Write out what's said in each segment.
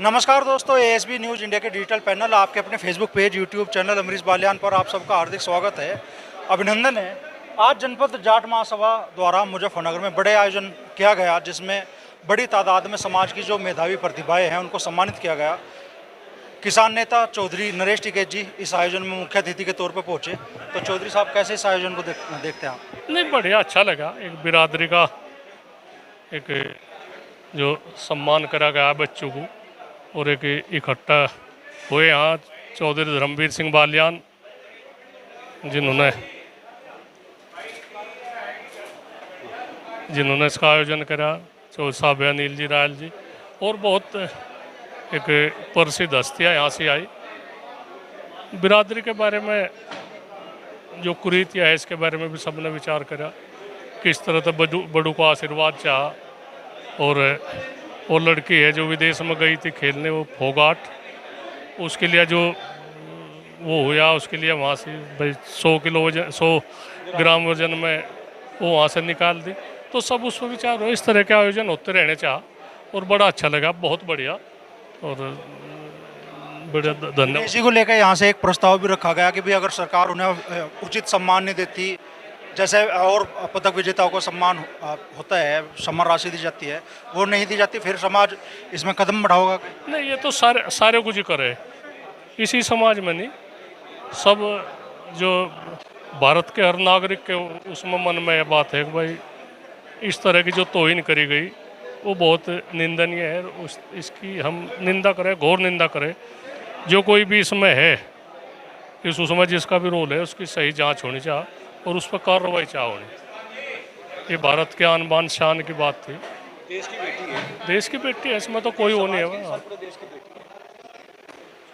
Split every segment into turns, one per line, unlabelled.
नमस्कार दोस्तों, ASB news India के डिजिटल पैनल आपके अपने Facebook page, YouTube channel Amrish Baliyan पर आप सबका हार्दिक स्वागत है, अभिनंदन है। आज जनपद जाट महासभा द्वारा मुजफ्फरनगर में बड़े आयोजन किया गया, जिसमें बड़ी तादाद में समाज की जो मेधावी प्रतिभाएं हैं उनको सम्मानित किया गया। किसान नेता चौधरी नरेश टिकैत जी इस आयोजन में मुख्य अतिथि के तौर पर पहुंचे। तो चौधरी साहब, कैसे इस आयोजन को देखते हैं आप?
नहीं, बढ़िया, अच्छा लगा। एक बिरादरी का एक जो सम्मान करा गया बच्चों को और एक इकट्ठा हुए यहाँ चौधरी धर्मवीर सिंह बालियान, जिन्होंने इसका आयोजन करा, चौधरी साहब अनिल जी, रायल जी और बहुत एक प्रसिद्ध हस्तियाँ यहाँ से आई। बिरादरी के बारे में जो कुरीतियाँ है इसके बारे में भी सबने विचार करा, किस तरह से बड़ों को आशीर्वाद चाह। और वो लड़की है जो विदेश में गई थी खेलने, वो फोगाट, उसके लिए जो वो हुआ, उसके लिए वहाँ से भाई 100 ग्राम वजन में वो वहाँ से निकाल दी। तो सब उस पर विचार हो, इस तरह के आयोजन होते रहने चाह और बड़ा अच्छा लगा, बहुत बढ़िया और बड़ा धन्यवाद।
इसी को लेकर यहाँ से एक प्रस्ताव भी रखा गया कि भी अगर सरकार उन्हें उचित सम्मान नहीं देती, जैसे और पदक विजेताओं को सम्मान होता है, सम्मान राशि दी जाती है, वो नहीं दी जाती, फिर समाज इसमें कदम बढ़ाओगा? नहीं,
ये तो सारे कुछ करे, इसी समाज में नहीं, सब जो भारत के हर नागरिक के उसमें मन में यह बात है कि भाई इस तरह की जो तौहीन करी गई वो बहुत निंदनीय है। इसकी हम निंदा करें, घोर निंदा करें। जो कोई भी इसमें है, उसमें जिसका भी रोल है, उसकी सही जांच होनी चाहिए और उस पर कार्रवाई चाह होनी। ये भारत के आन बान शान की बात थी।
देश की बेटी है,
देश की बेटी है, इसमें तो कोई वो नहीं है।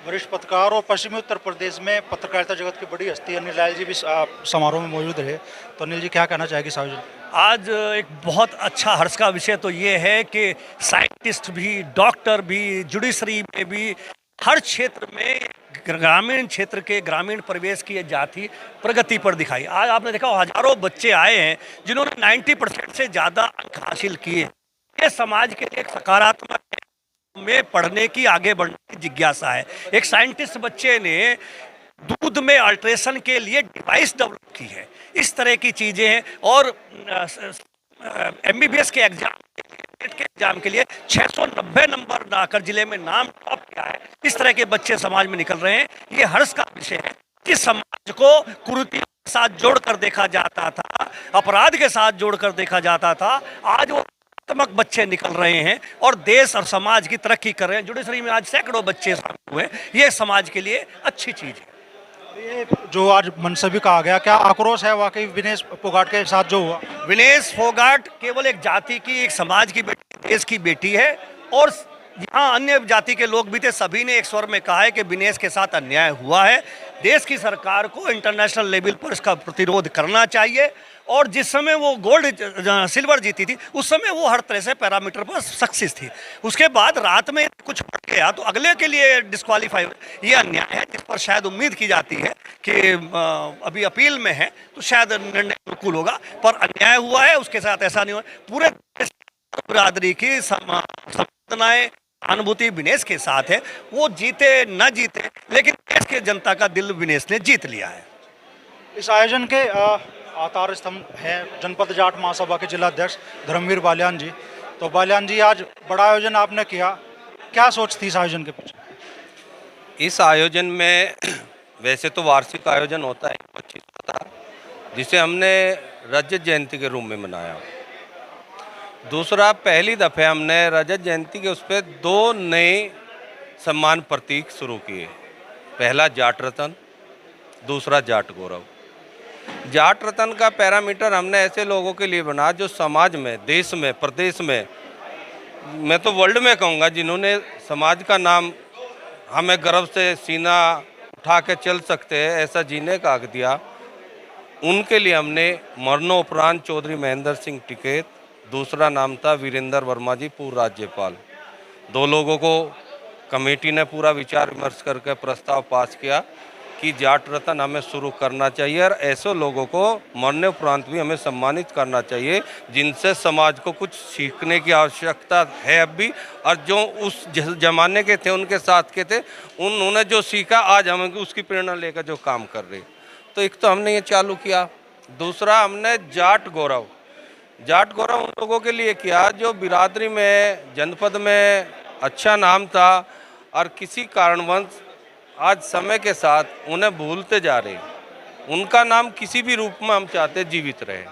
वरिष्ठ पत्रकार और पश्चिमी उत्तर प्रदेश में पत्रकारिता जगत की बड़ी हस्ती अनिल रायल जी भी समारोह में मौजूद रहे। तो अनिल जी, क्या कहना चाहेगी इस आयोजन?
आज एक बहुत अच्छा हर्ष का विषय तो ये है कि साइंटिस्ट भी, डॉक्टर भी, जुडिशरी में भी, हर क्षेत्र में ग्रामीण क्षेत्र के ग्रामीण परिवेश की जाति प्रगति पर दिखाई। आज आपने देखा हजारों बच्चे आए हैं जिन्होंने 90% से ज़्यादा अंक हासिल किए। ये समाज के लिए एक सकारात्मक में पढ़ने की, आगे बढ़ने की जिज्ञासा है। एक साइंटिस्ट बच्चे ने दूध में अल्ट्रेशन के लिए डिवाइस डेवलप की है। इस तरह की चीज़ें हैं। और MBBS के एग्जाम के लिए 690 नंबर लाकर जिले में नाम टॉप किया है। इस तरह के बच्चे समाज में निकल रहे हैं। ये हर्ष का विषय है कि समाज को कुरीतियों के साथ जोड़कर देखा जाता था, अपराध के साथ जोड़कर देखा जाता था। आज वो बच्चे निकल रहे हैं और देश और समाज की तरक्की कर रहे हैं। जुडिशरी में आज सैकड़ों बच्चे शामिल हुए। ये समाज के लिए अच्छी चीज़ है।
ये जो आज मनसबी कहा गया, क्या आक्रोश है वाकई विनेश फोगाट के साथ जो हुआ?
विनेश फोगाट केवल एक जाति की, एक समाज की बेटी, देश की बेटी है। और यहाँ अन्य जाति के लोग भी थे, सभी ने एक स्वर में कहा है कि विनेश के साथ अन्याय हुआ है। देश की सरकार को इंटरनेशनल लेवल पर इसका प्रतिरोध करना चाहिए। और जिस समय वो सिल्वर जीती थी, उस समय वो हर तरह से पैरामीटर पर सक्सेस थी। उसके बाद रात में कुछ बढ़ गया तो अगले के लिए डिस्क्वालीफाई। ये अन्याय है जिस पर शायद उम्मीद की जाती है कि अभी अपील में है तो शायद निर्णय अनुकूल होगा, पर अन्याय हुआ है, उसके साथ ऐसा नहीं हुआ। पूरे बिरादरी की संवेदनाएं, अनुभूति विनेश के साथ है। वो जीते न जीते, लेकिन देश के जनता का दिल विनेश ने जीत लिया है।
इस आयोजन के आधार स्तंभ हैं जनपद जाट महासभा के जिला अध्यक्ष धर्मवीर बालियान जी। तो बालियान जी, आज बड़ा आयोजन आपने किया, क्या सोच थी इस आयोजन के पीछे?
इस आयोजन में वैसे तो वार्षिक आयोजन होता है 25 का, जिसे हमने रजत जयंती के रूप में मनाया। दूसरा, पहली दफ़े हमने रजत जयंती के उस पर 2 नए सम्मान प्रतीक शुरू किए। पहला जाट रतन, दूसरा जाट गौरव। जाट रतन का पैरामीटर हमने ऐसे लोगों के लिए बना जो समाज में, देश में, प्रदेश में, मैं तो वर्ल्ड में कहूँगा, जिन्होंने समाज का नाम हमें गर्व से सीना उठा के चल सकते हैं, ऐसा जीने का हक दिया। उनके लिए हमने मरणोपरांत चौधरी महेंद्र सिंह टिकैत, दूसरा नाम था वीरेंद्र वर्मा जी, पूर्व राज्यपाल। 2 लोगों को कमेटी ने पूरा विचार विमर्श करके प्रस्ताव पास किया कि जाट रतन हमें शुरू करना चाहिए और ऐसे लोगों को मरने उपरांत भी हमें सम्मानित करना चाहिए जिनसे समाज को कुछ सीखने की आवश्यकता है अब भी, और जो उस जमाने के थे उनके साथ के थे उन्होंने जो सीखा आज हम उसकी प्रेरणा लेकर जो काम कर रहे। तो एक तो हमने ये चालू किया, दूसरा हमने जाट गौरव उन लोगों के लिए किया जो बिरादरी में जनपद में अच्छा नाम था और किसी कारणवश आज समय के साथ उन्हें भूलते जा रहे हैं। उनका नाम किसी भी रूप में हम चाहते जीवित रहे,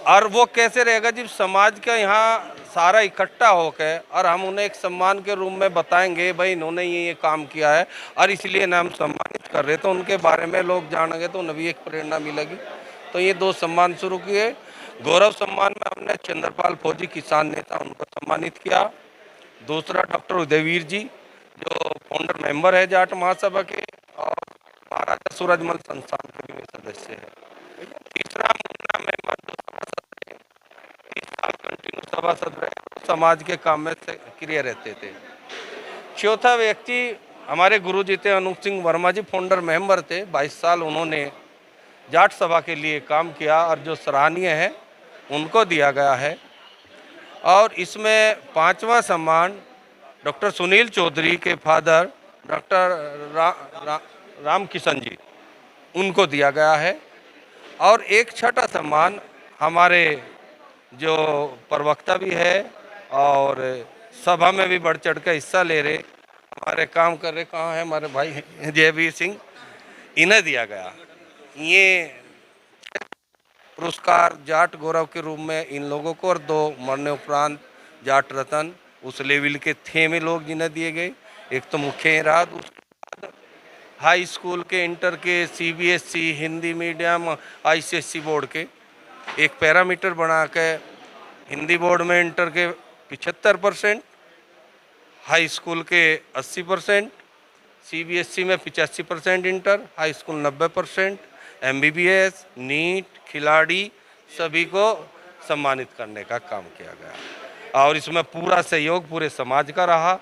और वो कैसे रहेगा जब समाज का यहाँ सारा इकट्ठा होकर और हम उन्हें एक सम्मान के रूप में बताएंगे भाई इन्होंने ये काम किया है और इसलिए ना हम सम्मानित कर रहे, तो उनके बारे में लोग जानेंगे तो उन्हें भी एक प्रेरणा मिलेगी। तो ये 2 सम्मान शुरू किए। गौरव सम्मान में हमने चंद्रपाल फौजी किसान नेता उनको सम्मानित किया। दूसरा डॉक्टर उदयवीर जी जो फाउंडर मेंबर है जाट महासभा के और महाराजा सूरजमल संस्थान के भी सदस्य है। तीसरा मुन्ना मेंबर जो सभासद रहे, 30 साल कंटिन्यू सभासद रहे, समाज के काम में सक्रिय रहते थे। चौथा व्यक्ति हमारे गुरु जी थे अनूप सिंह वर्मा जी, फाउंडर मेंबर थे, 22 साल उन्होंने जाट सभा के लिए काम किया और जो सराहनीय है उनको दिया गया है। और इसमें 5वां सम्मान डॉक्टर सुनील चौधरी के फादर डॉक्टर राम किशन जी उनको दिया गया है। और एक छठा सम्मान हमारे जो प्रवक्ता भी है और सभा में भी बढ़ चढ़ कर हिस्सा ले रहे, हमारे काम कर रहे, कहाँ है हमारे भाई जयवीर सिंह, इन्हें दिया गया। ये पुरस्कार जाट गौरव के रूप में इन लोगों को और 2 मरने उपरांत जाट रतन उस लेवल के थे में लोग जिन्हें दिए गए। एक तो मुख्य रहा, उसके बाद हाई स्कूल के, इंटर के, CBSE Hindi medium, ICSE board के एक पैरामीटर बना के हिंदी बोर्ड में इंटर के 75%, हाई स्कूल के 80%, CBSE में 85% inter, high school 90%, MBBS, NEET, खिलाड़ी सभी को सम्मानित करने का काम किया गया। और इसमें पूरा सहयोग पूरे समाज का रहा।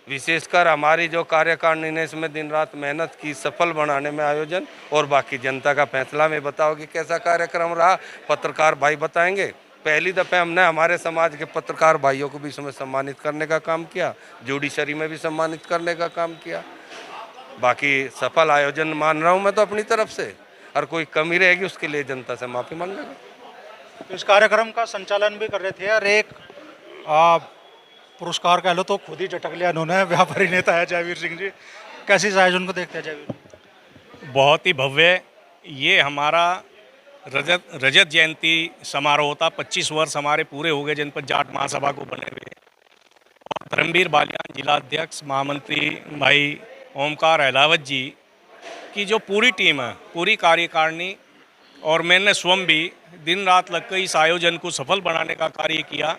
विशेषकर हमारी जो कार्यकारिणी ने इसमें दिन रात मेहनत की सफल बनाने में आयोजन, और बाकी जनता का फैसला में बताओ कि कैसा कार्यक्रम रहा, पत्रकार भाई बताएंगे। पहली दफ़े हमने हमारे समाज के पत्रकार भाइयों को भी इसमें सम्मानित करने का काम किया, जुडिशरी में भी सम्मानित करने का काम किया। बाकी सफल आयोजन मान रहा हूँ मैं तो अपनी तरफ से, और कोई कमी रहेगी उसके लिए जनता से माफ़ी मांग लेगा।
तो इस कार्यक्रम का संचालन भी कर रहे थे और एक पुरस्कार कह लो तो खुद ही झटक लिया इन्होंने, व्यापारी नेता है जयवीर सिंह जी। कैसे इस आयोजन को देखते हैं जयवीर?
बहुत ही भव्य ये हमारा रजत जयंती समारोह होता। 25 वर्ष हमारे पूरे हो गए जनपद जाट महासभा को बने हुए। और धर्मवीर बालियान जिला अध्यक्ष, महामंत्री भाई ओमकार अहलावत जी की जो पूरी टीम है, पूरी कार्यकारिणी, और मैंने स्वयं भी दिन रात लगकर इस आयोजन को सफल बनाने का कार्य किया।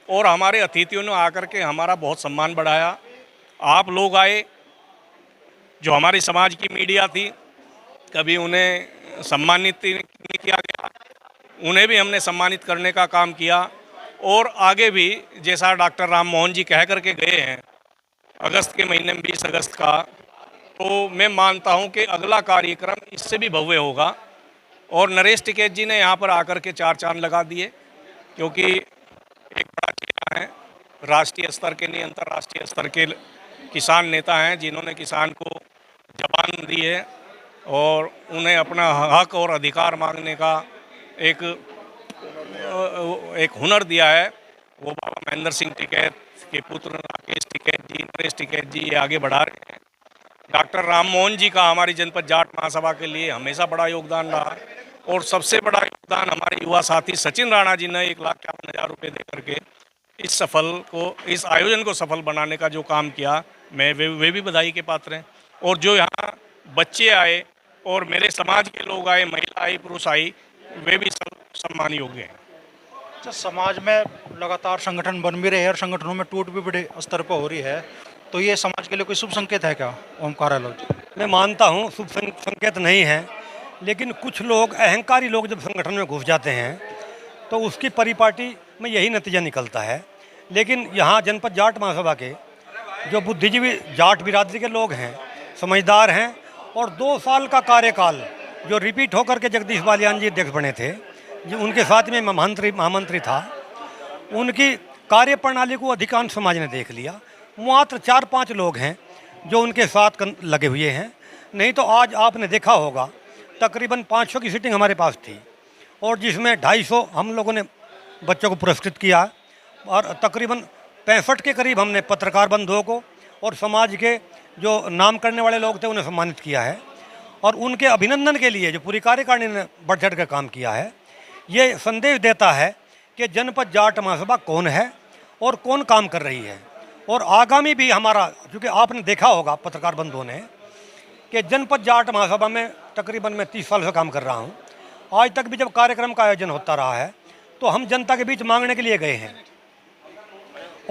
और हमारे अतिथियों ने आकर के हमारा बहुत सम्मान बढ़ाया। आप लोग आए, जो हमारी समाज की मीडिया थी, कभी उन्हें सम्मानित नहीं किया गया, उन्हें भी हमने सम्मानित करने का काम किया। और आगे भी जैसा डॉक्टर राम मोहन जी कह करके गए हैं अगस्त के महीने में 20 अगस्त का, तो मैं मानता हूं कि अगला कार्यक्रम इससे भी भव्य होगा। और नरेश टिकैत जी ने यहाँ पर आकर के 4 चांद लगा दिए, क्योंकि एक बड़ा चेहरा है, राष्ट्रीय स्तर के नहीं अंतर्राष्ट्रीय स्तर के किसान नेता हैं, जिन्होंने किसान को जबान दी है और उन्हें अपना हक और अधिकार मांगने का एक हुनर दिया है। वो बाबा महेंद्र सिंह टिकैत के पुत्र राकेश टिकैत जी, नरेश टिकैत जी ये आगे बढ़ा रहे हैं। डॉक्टर राम मोहन जी का हमारी जनपद जाट महासभा के लिए हमेशा बड़ा योगदान रहा। और सबसे बड़ा योगदान हमारे युवा साथी सचिन राणा जी ने 1,51,000 रुपये दे करके इस आयोजन को सफल बनाने का जो काम किया, मैं वे भी बधाई के पात्र हैं। और जो यहाँ बच्चे आए और मेरे समाज के लोग आए, महिला आई, पुरुष आई, वे भी सब सम्मान योग्य हैं।
अच्छा, समाज में लगातार संगठन बन भी रहे हैं और संगठनों में टूट भी बड़े स्तर पर हो रही है, तो ये समाज के लिए कोई शुभ संकेत है क्या ओमकार अहलावत जी?
मैं मानता हूँ शुभ संकेत नहीं है, लेकिन कुछ लोग अहंकारी लोग जब संगठन में घुस जाते हैं तो उसकी परिपाटी में यही नतीजा निकलता है। लेकिन यहाँ जनपद जाट महासभा के जो बुद्धिजीवी जाट बिरादरी के लोग हैं, समझदार हैं और 2 साल का कार्यकाल जो रिपीट होकर के जगदीश बालियान जी अध्यक्ष बने थे, जो उनके साथ में महामंत्री था, उनकी कार्य प्रणाली को अधिकांश समाज ने देख लिया। मात्र 4-5 लोग हैं जो उनके साथ लगे हुए हैं, नहीं तो आज आपने देखा होगा तकरीबन 500 की सीटिंग हमारे पास थी और जिसमें 250 हम लोगों ने बच्चों को पुरस्कृत किया और तकरीबन 65 के करीब हमने पत्रकार बंधुओं को और समाज के जो नाम करने वाले लोग थे उन्हें सम्मानित किया है। और उनके अभिनंदन के लिए जो पूरी कार्यकारिणी ने बढ़ चढ़ कर काम किया है, ये संदेश देता है कि जनपद जाट महासभा कौन है और कौन काम कर रही है। और आगामी भी हमारा, क्योंकि आपने देखा होगा पत्रकार बंधुओं ने कि जनपद जाट महासभा में तकरीबन मैं 30 साल से काम कर रहा हूँ। आज तक भी जब कार्यक्रम का आयोजन होता रहा है तो हम जनता के बीच मांगने के लिए गए हैं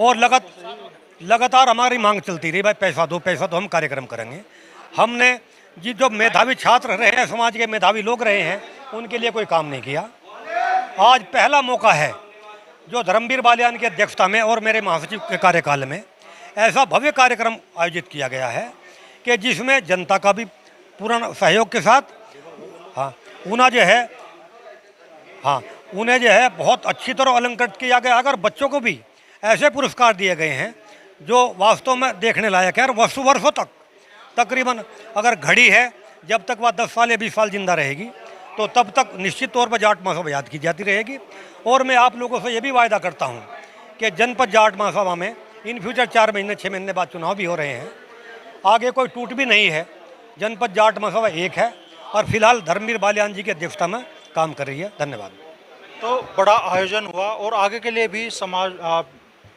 और लगातार हमारी मांग चलती रही, भाई पैसा दो हम कार्यक्रम करेंगे। हमने जो मेधावी छात्र रहे हैं, समाज के मेधावी लोग रहे हैं, उनके लिए कोई काम नहीं किया। आज पहला मौका है जो धर्मवीर बालियान की अध्यक्षता में और मेरे महासचिव के कार्यकाल में ऐसा भव्य कार्यक्रम आयोजित किया गया है कि जिसमें जनता का भी पूर्ण सहयोग के साथ उन्हें जो है बहुत अच्छी तरह अलंकृत किया गया। अगर बच्चों को भी ऐसे पुरस्कार दिए गए हैं जो वास्तव में देखने लायक है और वर्षों तक, तकरीबन अगर घड़ी है जब तक वह 10 साल या 20 साल जिंदा रहेगी तो तब तक निश्चित तौर पर जाट महासभा याद की जाती रहेगी। और मैं आप लोगों से ये भी वायदा करता हूँ कि जनपद जाट महासभा में इन फ्यूचर 4 महीने 6 महीने बाद चुनाव भी हो रहे हैं, आगे कोई टूट भी नहीं है। जनपद जाट महासभा एक है और फिलहाल धर्मवीर बालियान जी की अध्यक्षता में काम कर रही है। धन्यवाद।
तो बड़ा आयोजन हुआ और आगे के लिए भी समाज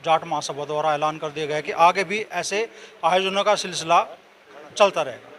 जाट महासभा द्वारा ऐलान कर दिया गया कि आगे भी ऐसे आयोजनों का सिलसिला चलता रहेगा।